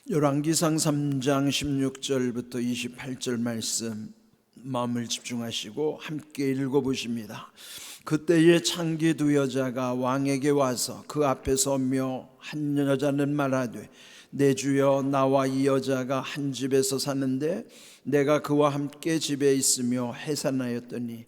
열왕기상 3장 16절부터 28절 말씀 마음을 집중하시고 함께 읽어보십니다. 그때에 창기 두 여자가 왕에게 와서 그 앞에 서며 한 여자는 말하되 내 주여, 나와 이 여자가 한 집에서 사는데 내가 그와 함께 집에 있으며 해산하였더니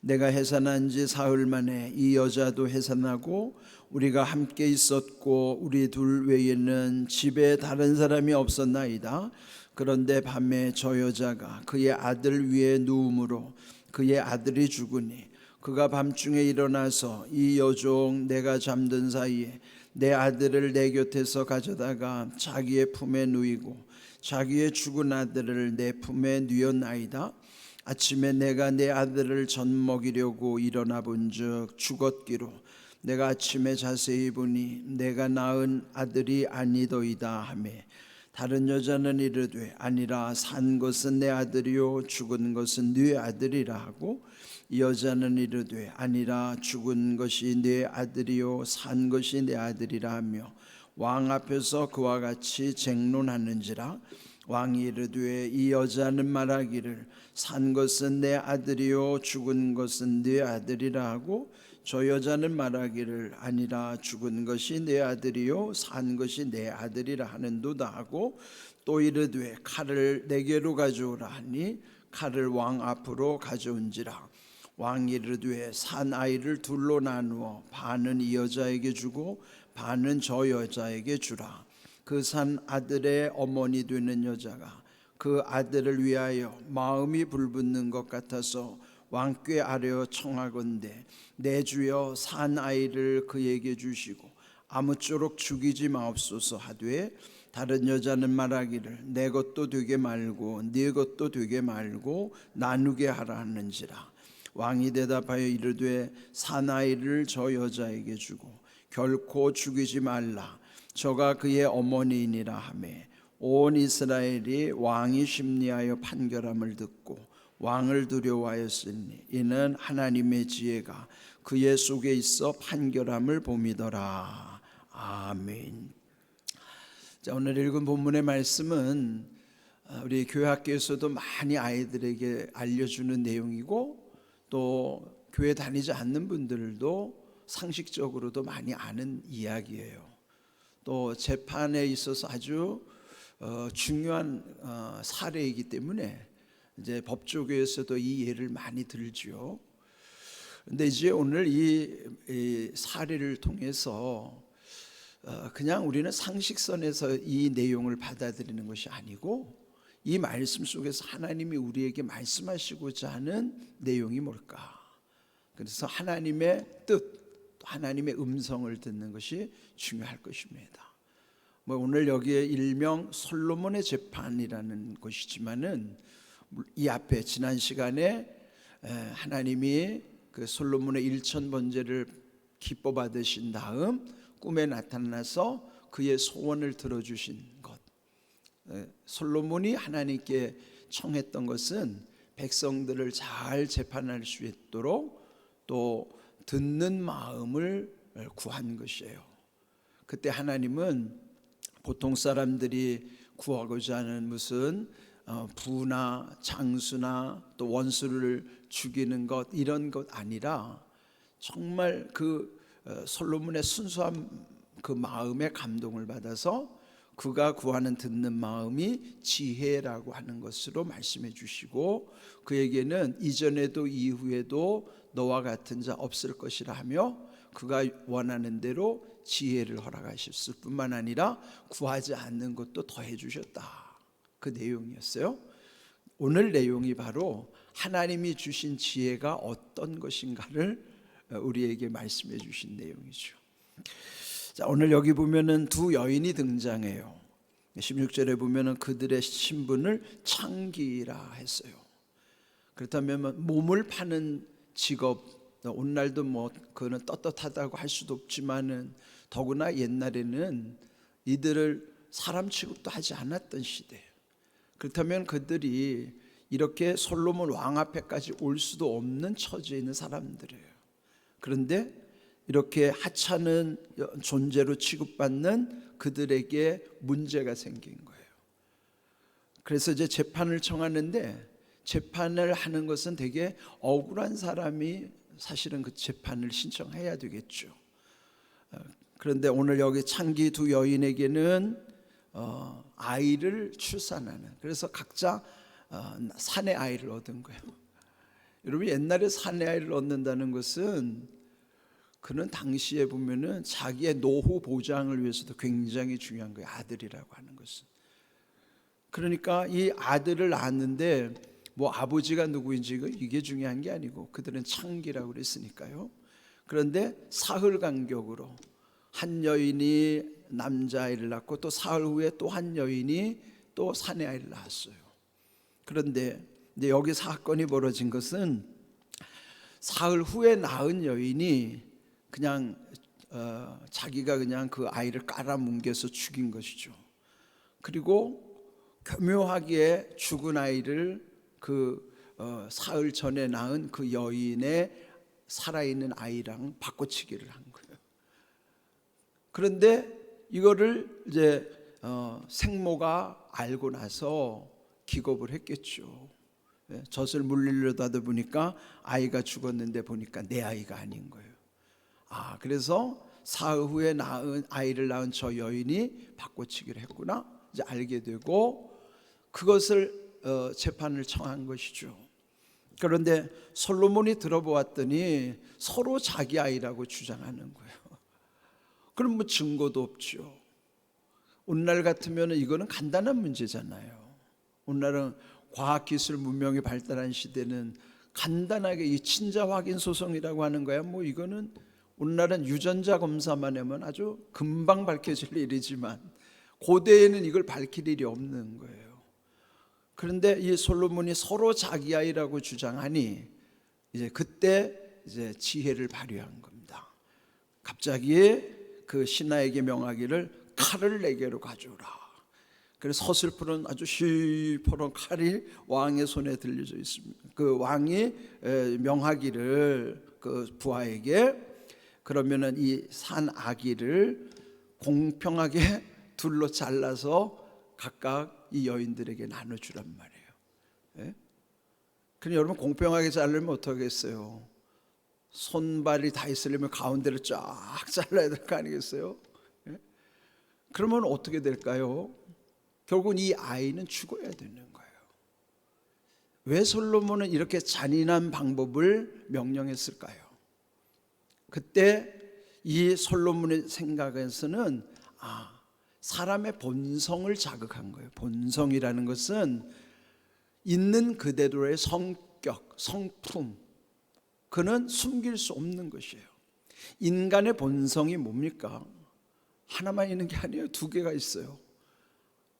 내가 해산한 지 사흘 만에 이 여자도 해산하고 우리가 함께 있었고 우리 둘 외에는 집에 다른 사람이 없었나이다. 그런데 밤에 저 여자가 그의 아들 위에 누움으로 그의 아들이 죽으니 그가 밤중에 일어나서 이 여종 내가 잠든 사이에 내 아들을 내 곁에서 가져다가 자기의 품에 누이고 자기의 죽은 아들을 내 품에 누였나이다. 아침에 내가 내 아들을 젖 먹이려고 일어나 본즉 죽었기로 내가 아침에 자세히 보니 내가 낳은 아들이 아니더이다 하며 다른 여자는 이르되 아니라 산 것은 내 아들이요 죽은 것은 네 아들이라 하고 이 여자는 이르되 아니라 죽은 것이 네 아들이요 산 것이 내 아들이라 하며 왕 앞에서 그와 같이 쟁론하는지라. 왕이 이르되 이 여자는 말하기를 산 것은 내 아들이요 죽은 것은 네 아들이라 하고 저 여자는 말하기를 아니라 죽은 것이 내 아들이요 산 것이 내 아들이라 하는도다 하고 또 이르되 칼을 내게로 가져오라 하니 칼을 왕 앞으로 가져온지라. 왕이 이르되 산 아이를 둘로 나누어 반은 이 여자에게 주고 반은 저 여자에게 주라. 그 산 아들의 어머니 되는 여자가 그 아들을 위하여 마음이 불붙는 것 같아서 왕께 아뢰어 청하건대 내 주여 산 아이를 그에게 주시고 아무쪼록 죽이지 마옵소서 하되 다른 여자는 말하기를 내 것도 되게 말고 네 것도 되게 말고 나누게 하라 하는지라. 왕이 대답하여 이르되 산 아이를 저 여자에게 주고 결코 죽이지 말라. 저가 그의 어머니이니라 하며 온 이스라엘이 왕이 심리하여 판결함을 듣고 왕을 두려워하였으니 이는 하나님의 지혜가 그의 속에 있어 판결함을 봄이더라. 아멘. 자, 오늘 읽은 본문의 말씀은 우리 교회 학교에서도 많이 아이들에게 알려주는 내용이고 또 교회 다니지 않는 분들도 상식적으로도 많이 아는 이야기예요. 또 재판에 있어서 아주 중요한 사례이기 때문에 이제 법조계에서도 이 예를 많이 들죠. 그런데 이제 오늘 이 사례를 통해서 그냥 우리는 상식선에서 이 내용을 받아들이는 것이 아니고 이 말씀 속에서 하나님이 우리에게 말씀하시고자 하는 내용이 뭘까? 그래서 하나님의 뜻, 하나님의 음성을 듣는 것이 중요할 것입니다. 오늘 여기에 일명 솔로몬의 재판이라는 것이지만은 이 앞에 지난 시간에 하나님이 그 솔로몬의 일천번제를 기뻐 받으신 다음 꿈에 나타나서 그의 소원을 들어주신 것. 솔로몬이 하나님께 청했던 것은 백성들을 잘 재판할 수 있도록 또 듣는 마음을 구한 것이에요. 그때 하나님은 보통 사람들이 구하고자 하는 무슨 부나 장수나 또 원수를 죽이는 것 이런 것 아니라 정말 그 솔로몬의 순수한 그 마음에 감동을 받아서 그가 구하는 듣는 마음이 지혜라고 하는 것으로 말씀해 주시고 그에게는 이전에도 이후에도 너와 같은 자 없을 것이라 하며 그가 원하는 대로 지혜를 허락하셨을 뿐만 아니라 구하지 않는 것도 더해 주셨다. 그 내용이었어요. 오늘 내용이 바로 하나님이 주신 지혜가 어떤 것인가를 우리에게 말씀해 주신 내용이죠. 자, 오늘 여기 보면은 두 여인이 등장해요. 16절에 보면은 그들의 신분을 창기라 했어요. 그렇다면 몸을 파는 직업, 오늘날도 그거는 떳떳하다고 할 수도 없지만은 더구나 옛날에는 이들을 사람 취급도 하지 않았던 시대예요. 그렇다면 그들이 이렇게 솔로몬 왕 앞에까지 올 수도 없는 처지에 있는 사람들이에요. 그런데 이렇게 하찮은 존재로 취급받는 그들에게 문제가 생긴 거예요. 그래서 이제 재판을 청하는데, 재판을 하는 것은 되게 억울한 사람이 사실은 그 재판을 신청해야 되겠죠. 그런데 오늘 여기 창기 두 여인에게는 아이를 출산하는, 그래서 각자 사내 아이를 얻은 거예요. 여러분, 옛날에 사내 아이를 얻는다는 것은 그는 당시에 보면은 자기의 노후 보장을 위해서도 굉장히 중요한 거예요. 아들이라고 하는 것은. 그러니까 이 아들을 낳았는데 뭐 아버지가 누구인지 이게 중요한 게 아니고 그들은 창기라고 그랬으니까요. 그런데 사흘 간격으로 한 여인이 남자아이를 낳고 또 사흘 후에 또 한 여인이 또 사내아이를 낳았어요. 그런데 이제 여기 사건이 벌어진 것은 사흘 후에 낳은 여인이 그냥 자기가 그냥 그 아이를 깔아뭉개서 죽인 것이죠. 그리고 교묘하게 죽은 아이를 그 사흘 전에 낳은 그 여인의 살아있는 아이랑 바꿔치기를 한 거예요. 그런데 이거를 이제 생모가 알고 나서 기겁을 했겠죠. 젖을 물리려다 하다 보니까 아이가 죽었는데 보니까 내 아이가 아닌 거예요. 그래서 사흘 후에 아이를 낳은 저 여인이 바꿔치기를 했구나 이제 알게 되고 그것을 재판을 청한 것이죠. 그런데 솔로몬이 들어보았더니 서로 자기 아이라고 주장하는 거예요. 그럼 뭐 증거도 없죠. 오늘날 같으면 이거는 간단한 문제잖아요. 오늘날은 과학기술 문명이 발달한 시대는 간단하게 이 친자 확인 소송이라고 하는 거야. 뭐 이거는 오늘날은 유전자 검사만 하면 아주 금방 밝혀질 일이지만 고대에는 이걸 밝힐 일이 없는 거예요. 그런데 이 솔로몬이 서로 자기 아이라고 주장하니 이제 그때 이제 지혜를 발휘한 겁니다. 갑자기 그 신하에게 명하기를 칼을 내게로 가져오라. 그래서 서슬프른 아주 시퍼런 칼이 왕의 손에 들려져 있습니다. 그 왕이 명하기를 그 부하에게 그러면은 이 산 아기를 공평하게 둘로 잘라서 각각 이 여인들에게 나눠주란 말이에요. 예? 그럼 여러분 공평하게 자르면 어떻겠어요? 손발이 다 있으려면 가운데를 쫙 잘라야 될 거 아니겠어요? 예? 그러면 어떻게 될까요? 결국은 이 아이는 죽어야 되는 거예요. 왜 솔로몬은 이렇게 잔인한 방법을 명령했을까요? 그때 이 솔로몬의 생각에서는 사람의 본성을 자극한 거예요. 본성이라는 것은 있는 그대로의 성격, 성품, 그는 숨길 수 없는 것이에요. 인간의 본성이 뭡니까? 하나만 있는 게 아니에요. 두 개가 있어요.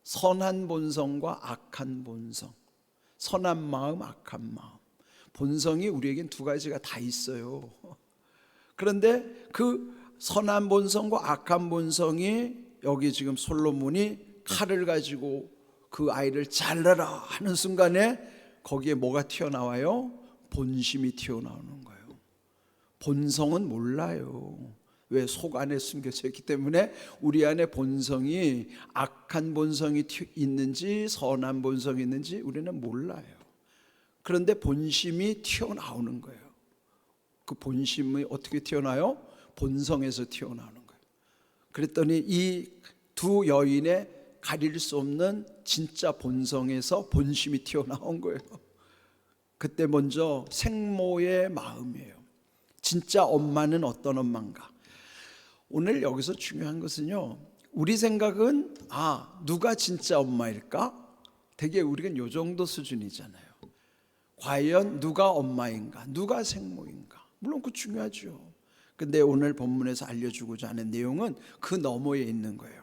선한 본성과 악한 본성. 선한 마음, 악한 마음. 본성이 우리에겐 두 가지가 다 있어요. 그런데 그 선한 본성과 악한 본성이 여기 지금 솔로몬이 칼을 가지고 그 아이를 잘라라 하는 순간에 거기에 뭐가 튀어나와요? 본심이 튀어나오는 거예요. 본성은 몰라요. 왜? 속 안에 숨겨져 있기 때문에 우리 안에 본성이 악한 본성이 있는지 선한 본성이 있는지 우리는 몰라요. 그런데 본심이 튀어나오는 거예요. 그 본심이 어떻게 튀어나와요? 본성에서 튀어나오는 거예요. 그랬더니 이 두 여인의 가릴 수 없는 진짜 본성에서 본심이 튀어나온 거예요. 그때 먼저 생모의 마음이에요. 진짜 엄마는 어떤 엄마인가? 오늘 여기서 중요한 것은요, 우리 생각은 누가 진짜 엄마일까? 되게 우리가 요 정도 수준이잖아요. 과연 누가 엄마인가? 누가 생모인가? 물론 그 중요하죠. 근데 오늘 본문에서 알려주고자 하는 내용은 그 너머에 있는 거예요.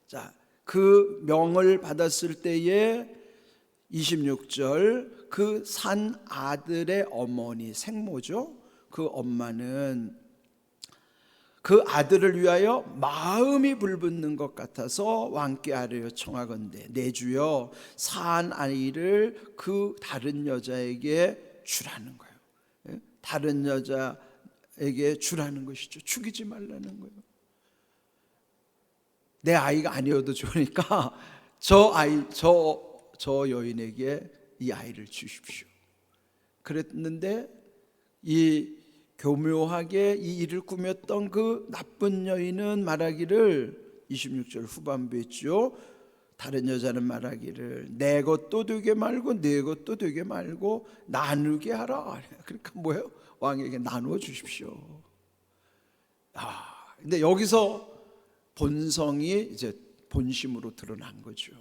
자, 그 명을 받았을 때에 26절 그 산 아들의 어머니 생모죠. 그 엄마는 그 아들을 위하여 마음이 불붙는 것 같아서 왕께 아뢰어 청하건대 내 주여 산 아이를 그 다른 여자에게 주라는 거예요. 다른 여자 여인에게 주라는 것이죠. 죽이지 말라는 거예요. 내 아이가 아니어도 좋으니까 저 여인에게 이 아이를 주십시오. 그랬는데 이 교묘하게 이 일을 꾸몄던 그 나쁜 여인은 말하기를 26절 후반부에 있죠. 다른 여자는 말하기를 내 것도 되게 말고 네 것도 되게 말고 나누게 하라. 그러니까 뭐예요? 왕에게 나누어 주십시오. 근데 여기서 본성이 이제 본심으로 드러난 거죠.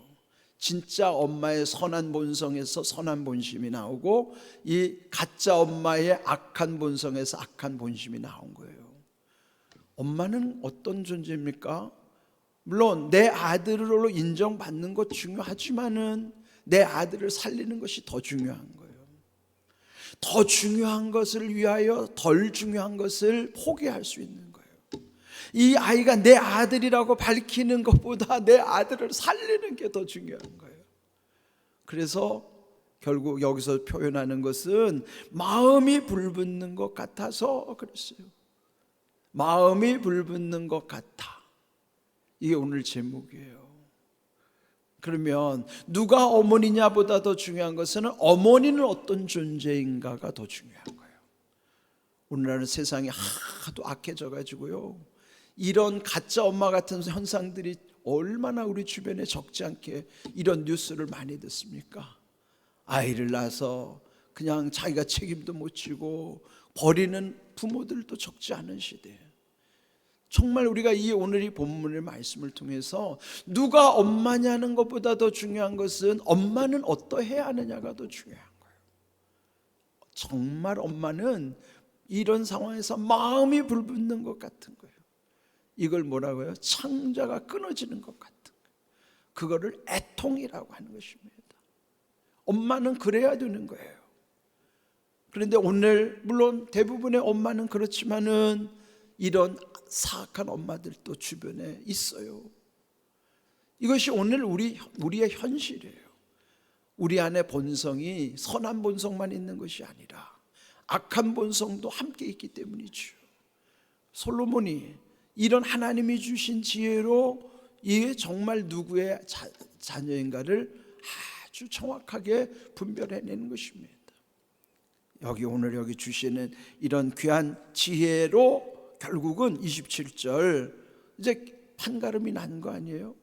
진짜 엄마의 선한 본성에서 선한 본심이 나오고 이 가짜 엄마의 악한 본성에서 악한 본심이 나온 거예요. 엄마는 어떤 존재입니까? 물론 내 아들로 인정받는 것 중요하지만은 내 아들을 살리는 것이 더 중요한 거예요. 더 중요한 것을 위하여 덜 중요한 것을 포기할 수 있는 거예요. 이 아이가 내 아들이라고 밝히는 것보다 내 아들을 살리는 게 더 중요한 거예요. 그래서 결국 여기서 표현하는 것은 마음이 불붙는 것 같아서 그랬어요. 마음이 불붙는 것 같아. 이게 오늘 제목이에요. 그러면 누가 어머니냐보다 더 중요한 것은 어머니는 어떤 존재인가가 더 중요한 거예요. 오늘날은 세상이 하도 악해져 가지고요, 이런 가짜 엄마 같은 현상들이 얼마나 우리 주변에 적지 않게 이런 뉴스를 많이 듣습니까? 아이를 낳아서 그냥 자기가 책임도 못 지고 버리는 부모들도 적지 않은 시대에 정말 우리가 이 오늘 이 본문의 말씀을 통해서 누가 엄마냐는 것보다 더 중요한 것은 엄마는 어떠해야 하느냐가 더 중요한 거예요. 정말 엄마는 이런 상황에서 마음이 불붙는 것 같은 거예요. 이걸 뭐라고요? 창자가 끊어지는 것 같은 거예요. 그거를 애통이라고 하는 것입니다. 엄마는 그래야 되는 거예요. 그런데 오늘 물론 대부분의 엄마는 그렇지만은 이런 사악한 엄마들도 주변에 있어요. 이것이 오늘 우리의 현실이에요. 우리 안에 본성이 선한 본성만 있는 것이 아니라 악한 본성도 함께 있기 때문이죠. 솔로몬이 이런 하나님이 주신 지혜로 이게 정말 누구의 자녀인가를 아주 정확하게 분별해내는 것입니다. 오늘 여기 주시는 이런 귀한 지혜로 결국은 27절 이제 판가름이 난 거 아니에요?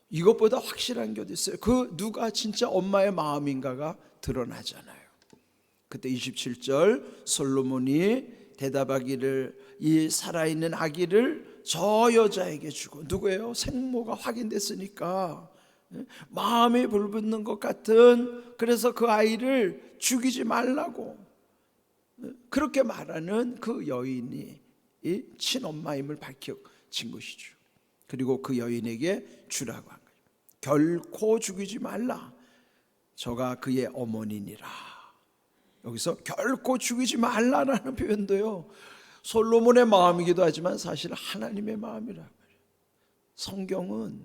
이것보다 확실한 게 어디 있어요? 그 누가 진짜 엄마의 마음인가가 드러나잖아요. 그때 27절 솔로몬이 대답하기를 이 살아있는 아기를 저 여자에게 주고, 누구예요? 생모가 확인됐으니까 마음이 불붙는 것 같은, 그래서 그 아이를 죽이지 말라고 그렇게 말하는 그 여인이 이 친엄마임을 밝혀진 것이죠. 그리고 그 여인에게 주라고 한 거예요. 결코 죽이지 말라. 저가 그의 어머니니라. 여기서 결코 죽이지 말라라는 표현도요, 솔로몬의 마음이기도 하지만 사실 하나님의 마음이란 말이에요. 성경은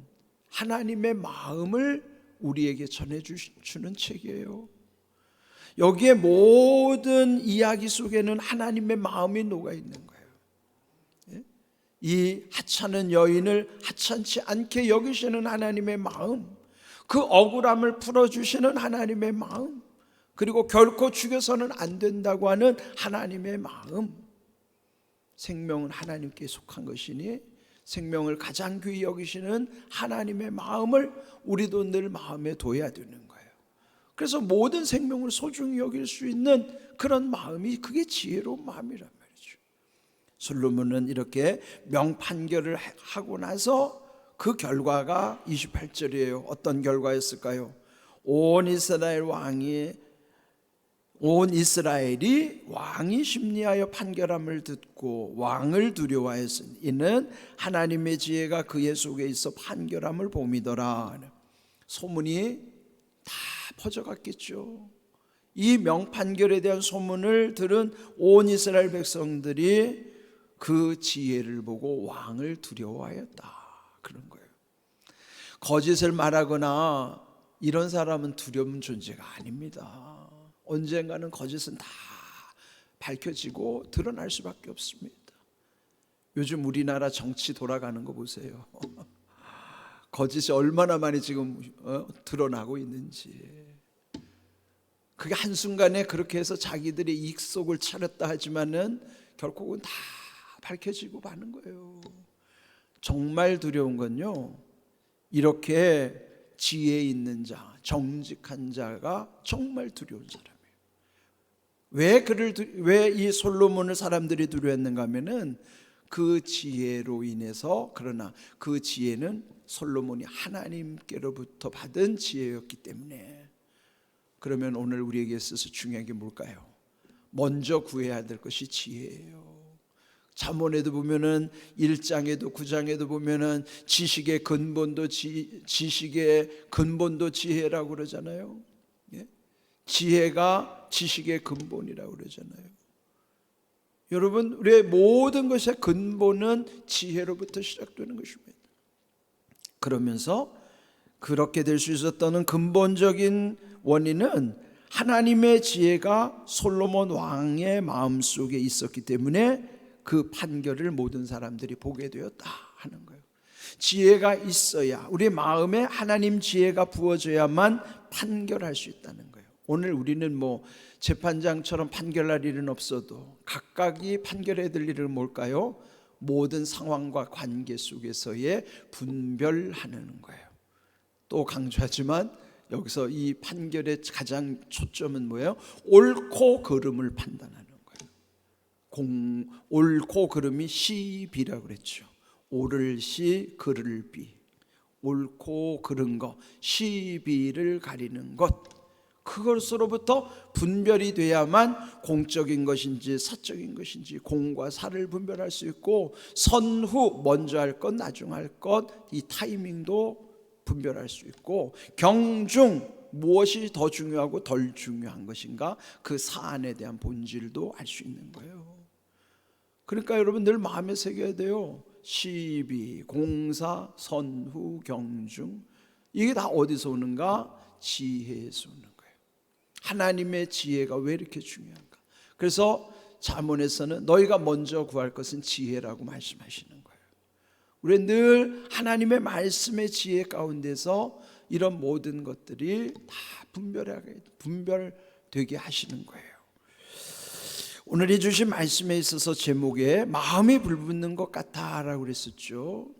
하나님의 마음을 우리에게 전해주는 책이에요. 여기에 모든 이야기 속에는 하나님의 마음이 녹아있는 거예요. 이 하찮은 여인을 하찮지 않게 여기시는 하나님의 마음, 그 억울함을 풀어주시는 하나님의 마음, 그리고 결코 죽여서는 안 된다고 하는 하나님의 마음. 생명은 하나님께 속한 것이니 생명을 가장 귀히 여기시는 하나님의 마음을 우리도 늘 마음에 둬야 되는 거예요. 그래서 모든 생명을 소중히 여길 수 있는 그런 마음이, 그게 지혜로운 마음이란 말이죠. 솔로몬은 이렇게 명판결을 하고 나서 그 결과가 28절이에요. 어떤 결과였을까요? 온 이스라엘이 왕이 심리하여 판결함을 듣고 왕을 두려워하였으니 이는 하나님의 지혜가 그의 속에 있어 판결함을 봄이더라. 소문이 다 퍼져갔겠죠. 이 명판결에 대한 소문을 들은 온 이스라엘 백성들이 그 지혜를 보고 왕을 두려워하였다, 그런 거예요. 거짓을 말하거나 이런 사람은 두려운 존재가 아닙니다. 언젠가는 거짓은 다 밝혀지고 드러날 수밖에 없습니다. 요즘 우리나라 정치 돌아가는 거 보세요. 거짓이 얼마나 많이 지금 드러나고 있는지. 그게 한순간에 그렇게 해서 자기들의 익속을 차렸다 하지만은 결국은 다 밝혀지고 마는 거예요. 정말 두려운 건요, 이렇게 지혜 있는 자, 정직한 자가 정말 두려운 사람이에요. 왜 이 솔로몬을 사람들이 두려워했는가 하면은 그 지혜로 인해서, 그러나 그 지혜는 솔로몬이 하나님께로부터 받은 지혜였기 때문에. 그러면 오늘 우리에게 있어서 중요한 게 뭘까요? 먼저 구해야 될 것이 지혜예요. 잠언에도 보면은 1장에도 9장에도 보면은 지식의 근본도 지혜라고 그러잖아요. 예? 지혜가 지식의 근본이라고 그러잖아요. 여러분, 우리의 모든 것의 근본은 지혜로부터 시작되는 것입니다. 그러면서 그렇게 될 수 있었던 근본적인 원인은 하나님의 지혜가 솔로몬 왕의 마음속에 있었기 때문에 그 판결을 모든 사람들이 보게 되었다 하는 거예요. 지혜가 있어야, 우리 마음에 하나님 지혜가 부어져야만 판결할 수 있다는 거예요. 오늘 우리는 재판장처럼 판결할 일은 없어도 각각이 판결해야 될 일은 뭘까요? 모든 상황과 관계 속에서의 분별하는 거예요. 또 강조하지만 여기서 이 판결의 가장 초점은 뭐예요? 옳고 그름을 판단하는 거예요. 옳고 그름이 시비라고 그랬죠. 옳을 시, 그를 비. 옳고 그른 것, 시비를 가리는 것, 그것으로부터 분별이 돼야만 공적인 것인지 사적인 것인지 공과 사를 분별할 수 있고, 선후, 먼저 할 것, 나중 할 것, 이 타이밍도 분별할 수 있고, 경중, 무엇이 더 중요하고 덜 중요한 것인가, 그 사안에 대한 본질도 알 수 있는 거예요. 그러니까 여러분 늘 마음에 새겨야 돼요. 시비, 공사, 선후, 경중, 이게 다 어디서 오는가? 지혜에서 오는 거예요. 하나님의 지혜가 왜 이렇게 중요한가? 그래서 잠언에서는 너희가 먼저 구할 것은 지혜라고 말씀하시는 거예요. 우리는 늘 하나님의 말씀의 지혜 가운데서 이런 모든 것들이 다 분별되게 하시는 거예요. 오늘 이 주신 말씀에 있어서 제목에 마음이 불붙는 것 같다라고 그랬었죠.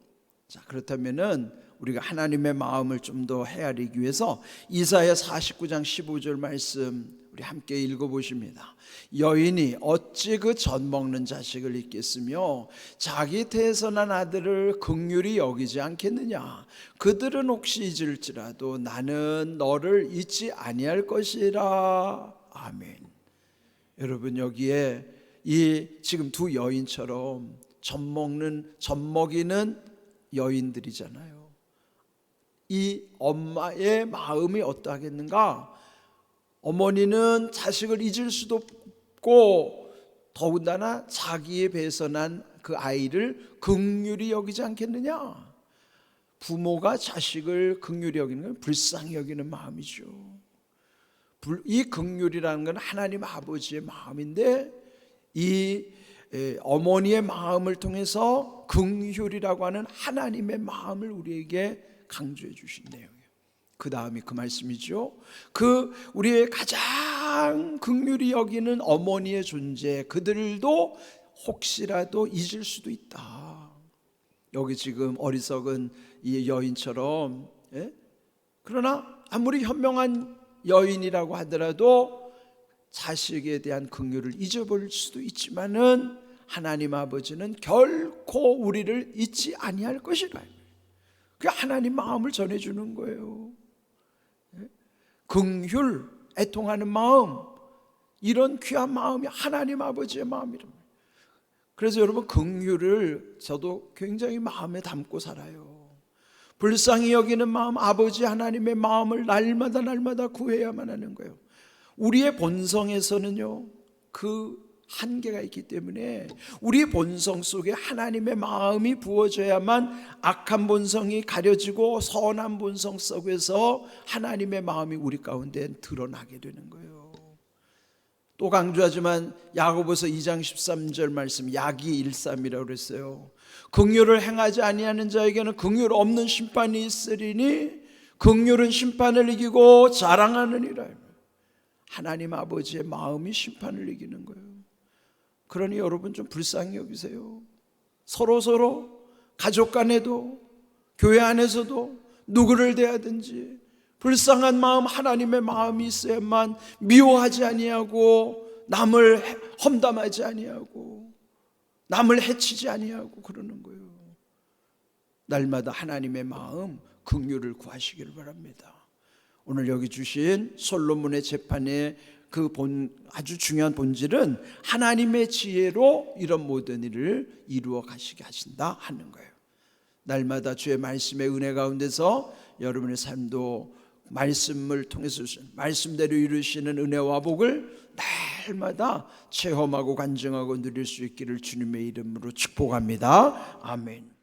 자, 그렇다면은 우리가 하나님의 마음을 좀 더 헤아리기 위해서 이사야 49장 15절 말씀 우리 함께 읽어보십니다. 여인이 어찌 그 젖먹는 자식을 잊겠으며 자기 태에서 난 아들을 긍휼히 여기지 않겠느냐. 그들은 혹시 잊을지라도 나는 너를 잊지 아니할 것이라. 아멘. 여러분, 여기에 이 지금 두 여인처럼 젖먹이는 여인들이잖아요. 이 엄마의 마음이 어떠하겠는가? 어머니는 자식을 잊을 수도 없고 더군다나 자기의 배에서 난 그 아이를 긍휼히 여기지 않겠느냐? 부모가 자식을 긍휼히 여기는 건 불쌍히 여기는 마음이죠. 이 긍휼이라는 건 하나님 아버지의 마음인데, 이 어머니의 마음을 통해서 긍휼이라고 하는 하나님의 마음을 우리에게 강조해 주신 내용이에요. 그 다음이 그 말씀이죠. 우리의 가장 긍휼히 여기는 어머니의 존재, 그들도 혹시라도 잊을 수도 있다. 여기 지금 어리석은 이 여인처럼, 그러나 아무리 현명한 여인이라고 하더라도 자식에 대한 긍휼을 잊어버릴 수도 있지만은 하나님 아버지는 결코 우리를 잊지 아니할 것이라. 그 하나님 마음을 전해주는 거예요. 긍휼, 애통하는 마음, 이런 귀한 마음이 하나님 아버지의 마음이랍니다. 그래서 여러분, 긍휼을 저도 굉장히 마음에 담고 살아요. 불쌍히 여기는 마음, 아버지 하나님의 마음을 날마다 구해야만 하는 거예요. 우리의 본성에서는요, 그 한계가 있기 때문에 우리 본성 속에 하나님의 마음이 부어져야만 악한 본성이 가려지고 선한 본성 속에서 하나님의 마음이 우리 가운데 드러나게 되는 거예요. 또 강조하지만 야고보서 2장 13절 말씀 야기 13이라고 그랬어요. 긍휼을 행하지 아니하는 자에게는 긍휼 없는 심판이 있으리니 긍휼은 심판을 이기고 자랑하느니라. 하나님 아버지의 마음이 심판을 이기는 거예요. 그러니 여러분 좀 불쌍히 여기세요. 서로 가족 간에도 교회 안에서도 누구를 대하든지 불쌍한 마음, 하나님의 마음이 있어야만 미워하지 아니하고 남을 험담하지 아니하고 남을 해치지 아니하고 그러는 거예요. 날마다 하나님의 마음, 긍휼을 구하시기를 바랍니다. 오늘 여기 주신 솔로몬의 재판의 그 아주 중요한 본질은 하나님의 지혜로 이런 모든 일을 이루어 가시게 하신다 하는 거예요. 날마다 주의 말씀의 은혜 가운데서 여러분의 삶도 말씀을 통해서 말씀대로 이루시는 은혜와 복을 날마다 체험하고 간증하고 누릴 수 있기를 주님의 이름으로 축복합니다. 아멘.